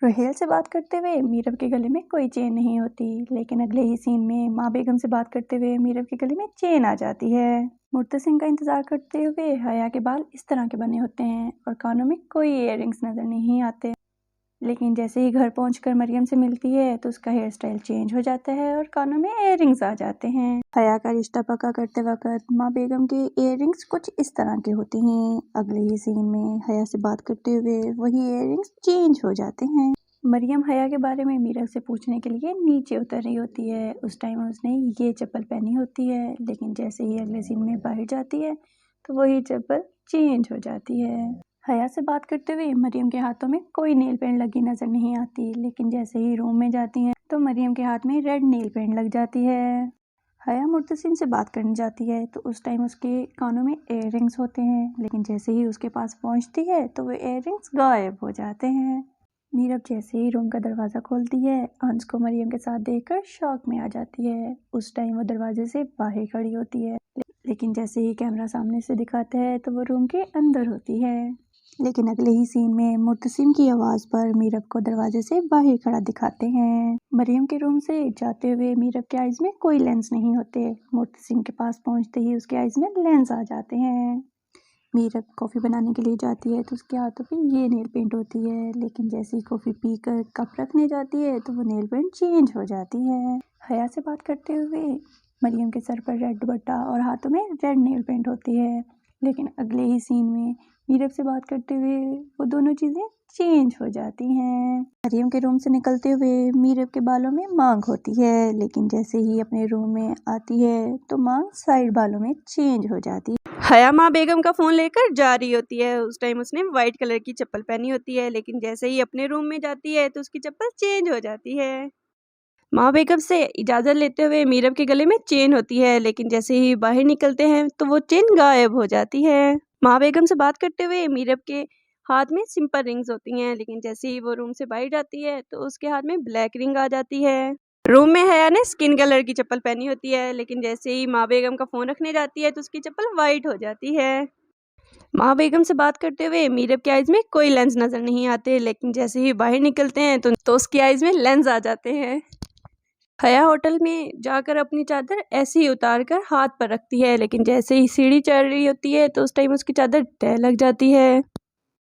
रोहेल से बात करते हुए मीरब के गले में कोई चेन नहीं होती, लेकिन अगले ही सीन में माँ बेगम से बात करते हुए मीरब के गले में चेन आ जाती है। मुर्तसिम का इंतजार करते हुए हया के बाल इस तरह के बने होते हैं और कानों में कोई इयररिंग्स नजर नहीं आते, लेकिन जैसे ही घर पहुंचकर मरियम से मिलती है तो उसका हेयर स्टाइल चेंज हो जाता है और कानों में इयररिंग्स आ जाते हैं। हया का रिश्ता पक्का करते वक्त माँ बेगम के इयररिंग्स कुछ इस तरह के होते हैं। अगले ही सीन में हया से बात करते हुए वही इयररिंग्स चेंज हो जाते हैं। मरियम हया के बारे में मीरब से पूछने के लिए नीचे उतर रही होती है। उस टाइम उसने ये चप्पल पहनी होती है, लेकिन जैसे ही अगले सीन में बाहर जाती है तो वही चप्पल चेंज हो जाती है। हया से बात करते हुए मरियम के हाथों में कोई नेल पेंट लगी नजर नहीं आती, लेकिन जैसे ही रूम में जाती हैं तो मरियम के हाथ में रेड नेल पेंट लग जाती है। हया मुर्तसिम से बात करने जाती है तो उस टाइम उसके कानों में इयररिंग्स होते हैं, लेकिन जैसे ही उसके पास पहुंचती है तो वो इयररिंग्स गायब हो जाते हैं। मीरब जैसे ही रूम का दरवाज़ा खोलती है, अंश को मरियम के साथ देखकर शॉक में आ जाती है। उस टाइम वो दरवाजे से बाहर खड़ी होती है, लेकिन जैसे ही कैमरा सामने से दिखाता है तो वो रूम के अंदर होती है। लेकिन अगले ही सीन में मुर्तसिम की आवाज़ पर मीरब को दरवाजे से बाहर खड़ा दिखाते हैं। मरियम के रूम से जाते हुए मीरब के आइज़ में कोई लेंस नहीं होते। मुर्तसिम के पास पहुंचते ही उसके आइज़ में लेंस आ जाते हैं। मीरब कॉफ़ी बनाने के लिए जाती है तो उसके हाथों पे ये नेल पेंट होती है, लेकिन जैसे ही कॉफ़ी पीकर कप रखने जाती है तो वो नेल पेंट चेंज हो जाती है। हया से बात करते हुए मरियम के सर पर रेड दुपट्टा और हाथों में रेड नेल पेंट होती है, लेकिन अगले ही सीन में मीरब से बात करते हुए वो दोनों चीज़ें चेंज हो जाती हैं। मरियम के रूम से निकलते हुए मीरब के बालों में मांग होती है, लेकिन जैसे ही अपने रूम में आती है तो मांग साइड बालों में चेंज हो जाती है। हया माँ बेगम का फ़ोन लेकर जा रही होती है। उस टाइम उसने वाइट कलर की चप्पल पहनी होती है, लेकिन जैसे ही अपने रूम में जाती है तो उसकी चप्पल चेंज हो जाती है। माँ बेगम से इजाज़त लेते हुए मीरब के गले में चेन होती है, लेकिन जैसे ही बाहर निकलते हैं तो वो चेन गायब हो जाती है। माँ बेगम से बात करते हुए मीरब के हाथ में सिंपल रिंग्स होती हैं, लेकिन जैसे ही वो रूम से बाहर जाती है तो उसके हाथ में ब्लैक रिंग आ जाती है। रूम में हया ने स्किन कलर की चप्पल पहनी होती है, लेकिन जैसे ही माँ बेगम का फ़ोन रखने जाती है तो उसकी चप्पल वाइट हो जाती है। माँ बेगम से बात करते हुए मीरब के आइज़ में कोई लेंस नज़र नहीं आते, लेकिन जैसे ही बाहर निकलते हैं तो उसकी आइज़ में लेंस आ जाते हैं। हया होटल में जाकर अपनी चादर ऐसे ही उतार कर हाथ पर रखती है, लेकिन जैसे ही सीढ़ी चढ़ रही होती है तो उस टाइम उसकी चादर तह लग जाती है।